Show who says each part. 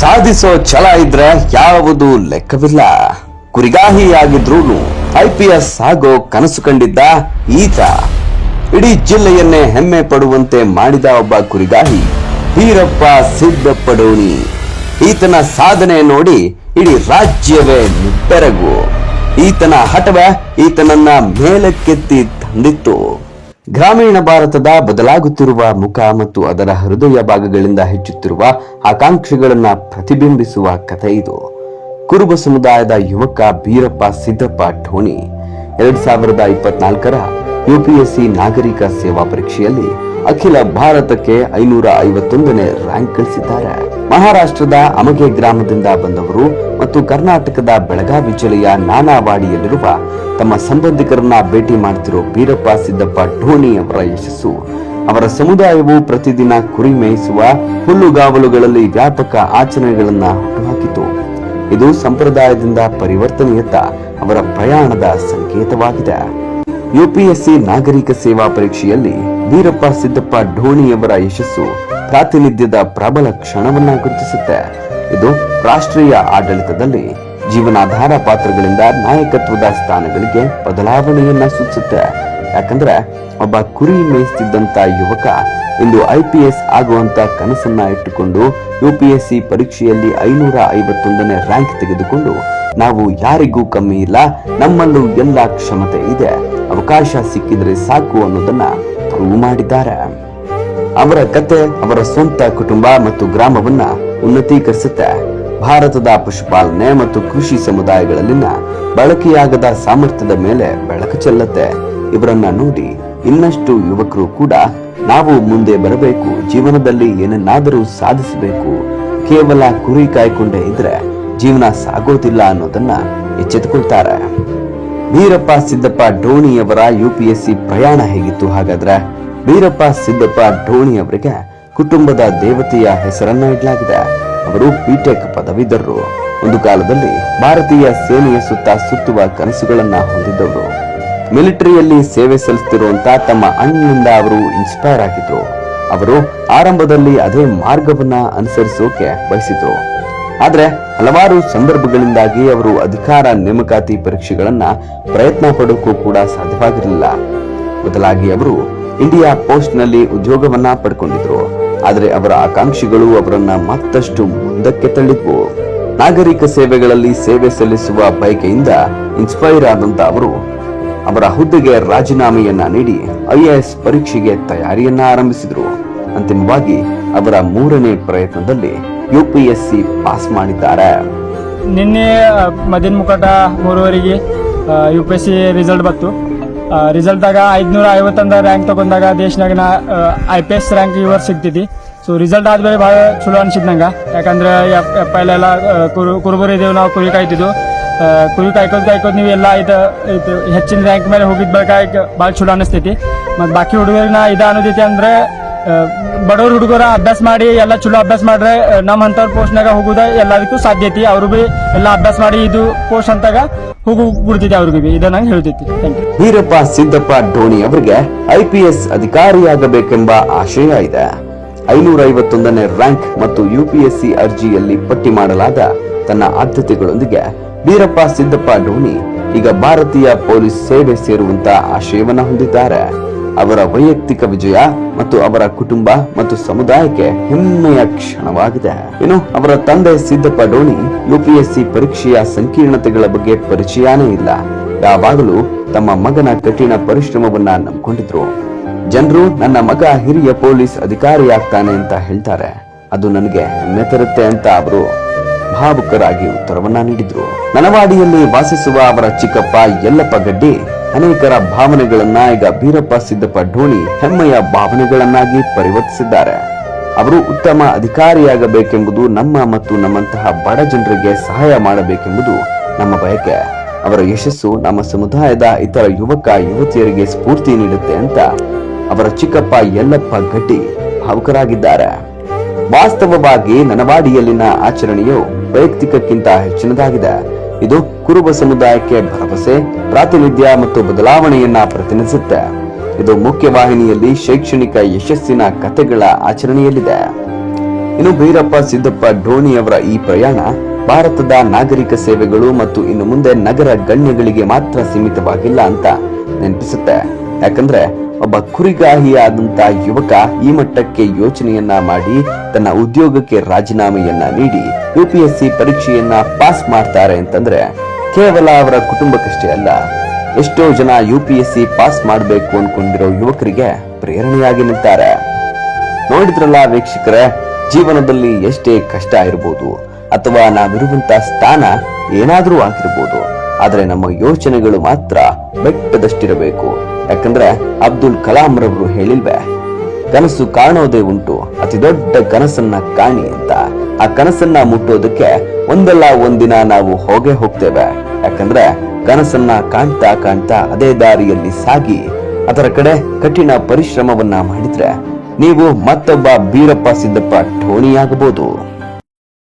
Speaker 1: ಸಾಧಿಸೋ ಛಲ ಇದ್ರೆ ಯಾವುದು ಲೆಕ್ಕವಿಲ್ಲ. ಕುರಿಗಾಹಿಯಾಗಿದ್ರೂ IPS ಆಗೋ ಕನಸು ಕಂಡಿದ್ದ ಈತ ಇಡೀ ಜಿಲ್ಲೆಯನ್ನೇ ಹೆಮ್ಮೆ ಪಡುವಂತೆ ಮಾಡಿದ ಒಬ್ಬ ಕುರಿಗಾಹಿ ವೀರಪ್ಪ ಸಿದ್ದಪ್ಪ ಡೋಣಿ. ಈತನ ಸಾಧನೆ ನೋಡಿ ಇಡೀ ರಾಜ್ಯವೇ ನಿಬ್ಬೆರಗು. ಈತನ ಹಠವೇ ಈತನನ್ನ ಮೇಲಕ್ಕೆತ್ತಿ ತಂದಿತ್ತು. ಗ್ರಾಮೀಣ ಭಾರತದ ಬದಲಾಗುತ್ತಿರುವ ಮುಖ ಮತ್ತು ಅದರ ಹೃದಯ ಭಾಗಗಳಿಂದ ಹೆಚ್ಚುತ್ತಿರುವ ಆಕಾಂಕ್ಷೆಗಳನ್ನ ಪ್ರತಿಬಿಂಬಿಸುವ ಕಥೆ ಇದು. ಕುರುಬ ಸಮುದಾಯದ ಯುವಕ ವೀರಪ್ಪ ಸಿದ್ದಪ್ಪ ಡೋಣಿ 2024ರ UPSC ನಾಗರಿಕ ಸೇವಾ ಪರೀಕ್ಷೆಯಲ್ಲಿ ಅಖಿಲ ಭಾರತಕ್ಕೆ 551ನೇ ರ್ಯಾಂಕ್ ಗಳಿಸಿದ್ದಾರೆ. ಮಹಾರಾಷ್ಟ್ರದ ಅಮಗೆ ಗ್ರಾಮದಿಂದ ಬಂದವರು ಮತ್ತು ಕರ್ನಾಟಕದ ಬೆಳಗಾವಿ ಜಿಲ್ಲೆಯ ನಾನಾವಾಡಿಯಲ್ಲಿರುವ ತಮ್ಮ ಸಂಬಂಧಿಕರನ್ನ ಭೇಟಿ ಮಾಡ್ತಿರೋ ವೀರಪ್ಪ ಸಿದ್ದಪ್ಪ ಡೋಣಿ ಅವರ ಯಶಸ್ಸು ಅವರ ಸಮುದಾಯವು ಪ್ರತಿದಿನ ಕುರಿ ಮೇಯಿಸುವ ಹುಲ್ಲುಗಾವಲುಗಳಲ್ಲಿ ವ್ಯಾಪಕ ಆಚರಣೆಗಳನ್ನ ಹುಟ್ಟುಹಾಕಿತು. ಇದು ಸಂಪ್ರದಾಯದಿಂದ ಪರಿವರ್ತನೆಯತ್ತ ಅವರ ಪ್ರಯಾಣದ ಸಂಕೇತವಾಗಿದೆ. UPSC ನಾಗರಿಕ ಸೇವಾ ಪರೀಕ್ಷೆಯಲ್ಲಿ ವೀರಪ್ಪ ಸಿದ್ದಪ್ಪ ಡೋಣಿಯವರ ಯಶಸ್ಸು ಪ್ರಾತಿನಿಧ್ಯದ ಪ್ರಬಲ ಕ್ಷಣವನ್ನ ಗುರುತಿಸುತ್ತೆ. ಇದು ರಾಷ್ಟ್ರೀಯ ಆಡಳಿತದಲ್ಲಿ ಜೀವನಾಧಾರ ಪಾತ್ರಗಳಿಂದ ನಾಯಕತ್ವದ ಸ್ಥಾನಗಳಿಗೆ ಬದಲಾವಣೆಯನ್ನ ಸೂಚಿಸುತ್ತೆ. ಯಾಕಂದ್ರೆ ಒಬ್ಬ ಕುರಿ ಮೇಯಿಸುತ್ತಿದ್ದಂತ ಯುವಕ ಇಂದು IPS ಆಗುವಂತ ಕನಸನ್ನ ಇಟ್ಟುಕೊಂಡು UPSC ಪರೀಕ್ಷೆಯಲ್ಲಿ 551ನೇ ರ್ಯಾಂಕ್ ತೆಗೆದುಕೊಂಡು ನಾವು ಯಾರಿಗೂ ಕಮ್ಮಿ ಇಲ್ಲ, ನಮ್ಮಲ್ಲೂ ಎಲ್ಲ ಕ್ಷಮತೆ ಇದೆ, ಅವಕಾಶ ಸಿಕ್ಕಿದ್ರೆ ಸಾಕು ಅನ್ನೋದನ್ನ ಪ್ರೂವ್ ಮಾಡಿದ್ದಾರೆ. ಅವರ ಕತೆ ಅವರ ಸ್ವಂತ ಕುಟುಂಬ ಮತ್ತು ಗ್ರಾಮವನ್ನ ಉನ್ನತೀಕರಿಸುತ್ತೆ. ಭಾರತದ ಪಶುಪಾಲನೆ ಮತ್ತು ಕೃಷಿ ಸಮುದಾಯಗಳಲ್ಲಿನ ಬಳಕೆಯಾಗದ ಸಾಮರ್ಥ್ಯದ ಮೇಲೆ ಬೆಳಕು ಚೆಲ್ಲುತ್ತೆ. ಇವರನ್ನ ನೋಡಿ ಇನ್ನಷ್ಟು ಯುವಕರು ಕೂಡ ನಾವು ಮುಂದೆ ಬರಬೇಕು, ಜೀವನದಲ್ಲಿ ಏನನ್ನಾದರೂ ಸಾಧಿಸಬೇಕು, ಕೇವಲ ಕುರಿ ಕಾಯ್ಕೊಂಡೇ ಇದ್ರೆ ಜೀವನ ಸಾಗೋದಿಲ್ಲ ಅನ್ನೋದನ್ನ ಎಚ್ಚೆತ್ತುಕೊಳ್ತಾರೆ. ವೀರಪ್ಪ ಸಿದ್ದಪ್ಪ ಡೋಣಿಯವರ UPSC ಪ್ರಯಾಣ ಹೇಗಿತ್ತು ಹಾಗಾದ್ರೆ? ವೀರಪ್ಪ ಸಿದ್ದಪ್ಪ ಡೋಣಿ ಅವರಿಗೆ ಕುಟುಂಬದ ದೇವತೆಯ ಹೆಸರನ್ನ ಇಡಲಾಗಿದೆ. ಅವರು BTech ಪದವೀಧರರು. ಒಂದು ಕಾಲದಲ್ಲಿ ಭಾರತೀಯ ಸೇನೆಯ ಸುತ್ತ ಸುತ್ತುವ ಕನಸುಗಳನ್ನ ಹೊಂದಿದ್ದವರು. ಮಿಲಿಟರಿಯಲ್ಲಿ ಸೇವೆ ಸಲ್ಲಿಸುತ್ತಿರುವಂತ ತಮ್ಮ ಅಣ್ಣನಿಂದ ಅವರು ಇನ್ಸ್ಪೈರ್ ಆಗಿದ್ರು. ಅವರು ಆರಂಭದಲ್ಲಿ ಅದೇ ಮಾರ್ಗವನ್ನ ಅನುಸರಿಸೋಕೆ ಬಯಸಿದ್ರು. ಆದ್ರೆ ಹಲವಾರು ಸಂದರ್ಭಗಳಿಂದಾಗಿ ಅವರು ಅಧಿಕಾರ ನೇಮಕಾತಿ ಪರೀಕ್ಷೆಗಳನ್ನ ಪ್ರಯತ್ನ ಪಡೋಕ್ಕೂ ಕೂಡ ಸಾಧ್ಯವಾಗಿರಲಿಲ್ಲ. ಬದಲಾಗಿ ಅವರು ಇಂಡಿಯಾ ಪೋಸ್ಟ್ ನಲ್ಲಿ ಉದ್ಯೋಗವನ್ನ ಪಡ್ಕೊಂಡಿದ್ರು. ಆದ್ರೆ ಅವರ ಆಕಾಂಕ್ಷೆಗಳು ಅವರನ್ನ ಮತ್ತಷ್ಟು ಮುಂದಕ್ಕೆ ತಳ್ಳಿದ್ವು. ನಾಗರಿಕ ಸೇವೆಗಳಲ್ಲಿ ಸೇವೆ ಸಲ್ಲಿಸುವ ಬಯಕೆಯಿಂದ ಇನ್ಸ್ಪೈರ್ ಆದಂತ ಅವರು ಅವರ ಹುದ್ದೆಗೆ ರಾಜೀನಾಮೆಯನ್ನ ನೀಡಿ IAS ಪರೀಕ್ಷೆಗೆ ತಯಾರಿಯನ್ನ ಆರಂಭಿಸಿದ್ರು. ಅಂತಿಮವಾಗಿ ಅವರ 3ನೇ ಪ್ರಯತ್ನದಲ್ಲಿ UPSC ಪಾಸ್ ಮಾಡಿದ್ದಾರೆ.
Speaker 2: ನಿನ್ನೆ ಮಧ್ಯಾಹ್ನ ಮುಖಟ 3ವರೆಗೆ UPSC ರಿಸಲ್ಟ್ ಬಂತು. ರಿಸಲ್ಟ್ದಾಗ 551 ರ್ಯಾಂಕ್ ತಗೊಂಡಾಗ ದೇಶನಾಗ IPS ರ್ಯಾಂಕ್ ಇವರು ಸಿಗ್ತೈತಿ. ಸೊ ರಿಸಲ್ಟ್ ಆದ್ಮೇಲೆ ಭಾಳ ಚಲೋ ಅನ್ಸಿದ್ ನಂಗೆ. ಯಾಕಂದ್ರೆ ಪೈಲೆಲ್ಲ ಕುರುಬರು ಇದೇವು, ನಾವು ಕುರಿ ಕಾಯ್ತಿದ್ವು. ಕುರಿ ಕಾಯ್ಕೋದ್ ನೀವು ಎಲ್ಲ ಇದು ಹೆಚ್ಚಿನ ರ್ಯಾಂಕ್ ಮೇಲೆ ಹೋಗಿದ್ ಬಳಿಕ ಭಾಳ ಚಲೋ ಅನಿಸ್ತೈತಿ. ಮತ್ತು ಬಾಕಿ ಹುಡುಗರನ್ನ ಇದು ಅನ್ನೋದೈತಿ ಅಂದ್ರೆ ಬಡವ್ರ ಹುಡುಗರ ಅಭ್ಯಾಸ ಮಾಡಿ ಎಲ್ಲ ಚಲೋ ಅಭ್ಯಾಸ ಮಾಡ್ರೆ ನಮ್ಮ ಅಂತವ್ರ ಪೋಸ್ಟ್ನಾಗ ಹೋಗುದ ಎಲ್ಲದಕ್ಕೂ ಸಾಧ್ಯತೆ. ಅವರು ಬಿ ಎಲ್ಲ ಅಭ್ಯಾಸ ಮಾಡಿ ಇದು ಪೋಸ್ಟ್ ಅಂತಾಗ ಬಿಡ್ತೈತಿ. ಅವ್ರಿಗೆ ಬಿ ಇದ ನಂಗೆ ಹೇಳ್ತೈತಿ.
Speaker 1: ವೀರಪ್ಪ ಸಿದ್ದಪ್ಪ ಡೋಣಿ ಅವರಿಗೆ IPS ಅಧಿಕಾರಿಯಾಗಬೇಕೆಂಬ ಆಶಯ ಇದೆ. 551ನೇ ರ್ಯಾಂಕ್ ಮತ್ತು UPSC ಅರ್ಜಿಯಲ್ಲಿ ಪಟ್ಟಿ ಮಾಡಲಾದ ತನ್ನ ಆದ್ಯತೆಗಳೊಂದಿಗೆ ವೀರಪ್ಪ ಸಿದ್ದಪ್ಪ ಡೋಣಿ ಈಗ ಭಾರತೀಯ ಪೊಲೀಸ್ ಸೇವೆ ಸೇರುವಂತ ಆಶಯವನ್ನ ಹೊಂದಿದ್ದಾರೆ. ಅವರ ವೈಯಕ್ತಿಕ ವಿಜಯ ಮತ್ತು ಅವರ ಕುಟುಂಬ ಮತ್ತು ಸಮುದಾಯಕ್ಕೆ ಹೆಮ್ಮೆಯ ಕ್ಷಣವಾಗಿದೆ. ಇನ್ನು ಅವರ ತಂದೆ ಸಿದ್ದಪ್ಪ ಡೋಣಿ UPSC ಪರೀಕ್ಷೆಯ ಸಂಕೀರ್ಣತೆಗಳ ಬಗ್ಗೆ ಪರಿಚಯನೇ ಇಲ್ಲ. ಯಾವಾಗಲೂ ತಮ್ಮ ಮಗನ ಕಠಿಣ ಪರಿಶ್ರಮವನ್ನ ನಂಬಿಕೊಂಡಿದ್ರು. ಜನರು ನನ್ನ ಮಗ ಹಿರಿಯ ಪೊಲೀಸ್ ಅಧಿಕಾರಿಯಾಗ್ತಾನೆ ಅಂತ ಹೇಳ್ತಾರೆ, ಅದು ನನಗೆ ಹೆಮ್ಮೆ ತರುತ್ತೆ ಅಂತ ಅವರು ಭಾವುಕರಾಗಿ ಉತ್ತರವನ್ನ ನೀಡಿದ್ರು. ನನವಾಡಿಯಲ್ಲಿ ವಾಸಿಸುವ ಅವರ ಚಿಕ್ಕಪ್ಪ ಯಲ್ಲಪ್ಪ ಗಡ್ಡಿ ಅನೇಕರ ಭಾವನೆಗಳನ್ನ ಈಗ ವೀರಪ್ಪ ಸಿದ್ದಪ್ಪ ಡೋಣಿ ಹೆಮ್ಮೆಯ ಭಾವನೆಗಳನ್ನಾಗಿ ಪರಿವರ್ತಿಸಿದ್ದಾರೆ. ಅವರು ಉತ್ತಮ ಅಧಿಕಾರಿಯಾಗಬೇಕೆಂಬುದು ನಮ್ಮ ಮತ್ತು ನಮ್ಮಂತಹ ಬಡ ಜನರಿಗೆ ಸಹಾಯ ಮಾಡಬೇಕೆಂಬುದು ನಮ್ಮ ಬಯಕೆ. ಅವರ ಯಶಸ್ಸು ನಮ್ಮ ಸಮುದಾಯದ ಇತರ ಯುವಕ ಯುವತಿಯರಿಗೆ ಸ್ಫೂರ್ತಿ ನೀಡುತ್ತೆ ಅಂತ ಅವರ ಚಿಕ್ಕಪ್ಪ ಯಲ್ಲಪ್ಪ ಗಡ್ಡಿ ಭಾವುಕರಾಗಿದ್ದಾರೆ. ವಾಸ್ತವವಾಗಿ ನನವಾಡಿಯಲ್ಲಿನ ಆಚರಣೆಯು ವೈಯಕ್ತಿಕಕ್ಕಿಂತ ಹೆಚ್ಚಿನದಾಗಿದೆ. ಇದು ಕುರುಬ ಸಮುದಾಯಕ್ಕೆ ಭರವಸೆ, ಪ್ರಾತಿನಿಧ್ಯ ಮತ್ತು ಬದಲಾವಣೆಯನ್ನ ಪ್ರತಿನಿಧಿಸುತ್ತೆ. ಇದು ಮುಖ್ಯವಾಹಿನಿಯಲ್ಲಿ ಶೈಕ್ಷಣಿಕ ಯಶಸ್ಸಿನ ಕಥೆಗಳ ಆಚರಣೆಯಲ್ಲಿದೆ. ಇನ್ನು ಭೈರಪ್ಪ ಸಿದ್ದಪ್ಪ ಧೋನಿಯವರ ಈ ಪ್ರಯಾಣ ಭಾರತದ ನಾಗರಿಕ ಸೇವೆಗಳು ಮತ್ತು ಇನ್ನು ಮುಂದೆ ನಗರ ಗಣ್ಯಗಳಿಗೆ ಮಾತ್ರ ಸೀಮಿತವಾಗಿಲ್ಲ ಅಂತ ನೆನಪಿಸುತ್ತೆ. ಯಾಕಂದ್ರೆ ಒಬ್ಬ ಕುರಿಗಾಹಿಯಾದಂತ ಯುವಕ ಈ ಮಟ್ಟಕ್ಕೆ ಯೋಚನೆಯನ್ನ ಮಾಡಿ ತನ್ನ ಉದ್ಯೋಗಕ್ಕೆ ರಾಜೀನಾಮೆಯನ್ನ ನೀಡಿ UPSC ಪರೀಕ್ಷೆಯನ್ನ ಪಾಸ್ ಮಾಡ್ತಾರೆ ಅಂತಂದ್ರೆ ಕೇವಲ ಅವರ ಕುಟುಂಬಕ್ಕಷ್ಟೇ ಅಲ್ಲ, ಎಷ್ಟೋ ಜನ UPSC ಪಾಸ್ ಮಾಡಬೇಕು ಅನ್ಕೊಂಡಿರೋ ಯುವಕರಿಗೆ ಪ್ರೇರಣೆಯಾಗಿ ನಿಂತಾರೆ. ನೋಡಿದ್ರಲ್ಲ ವೀಕ್ಷಕರೇ, ಜೀವನದಲ್ಲಿ ಎಷ್ಟೇ ಕಷ್ಟ ಇರಬಹುದು ಅಥವಾ ನಾವಿರುವಂತ ಸ್ಥಾನ ಏನಾದ್ರೂ ಆಗಿರ್ಬೋದು, ಆದ್ರೆ ನಮ್ಮ ಯೋಚನೆಗಳು ಮಾತ್ರ ಬೆಟ್ಟದಷ್ಟಿರಬೇಕು. ಯಾಕಂದ್ರೆ ಅಬ್ದುಲ್ ಕಲಾಂ ರವರು ಹೇಳಿಲ್ವೇ, ಕನಸು ಕಾಣೋದೇ ಉಂಟು, ಅತಿ ದೊಡ್ಡ ಕನಸನ್ನ ಕಾಣಿ ಅಂತ. ಆ ಕನಸನ್ನ ಮುಟ್ಟೋದಕ್ಕೆ ಒಂದಲ್ಲ ಒಂದಿನ ನಾವು ಹೋಗ್ತೇವೆ. ಯಾಕಂದ್ರೆ ಕನಸನ್ನ ಕಾಣ್ತಾ ಕಾಣ್ತಾ ಅದೇ ದಾರಿಯಲ್ಲಿ ಸಾಗಿ ಅದರ ಕಡೆ ಕಠಿಣ ಪರಿಶ್ರಮವನ್ನ ಮಾಡಿದ್ರೆ ನೀವು ಮತ್ತೊಬ್ಬ ಭೈರಪ್ಪ ಸಿದ್ದಪ್ಪ ಧೋನಿಯಾಗಬಹುದು.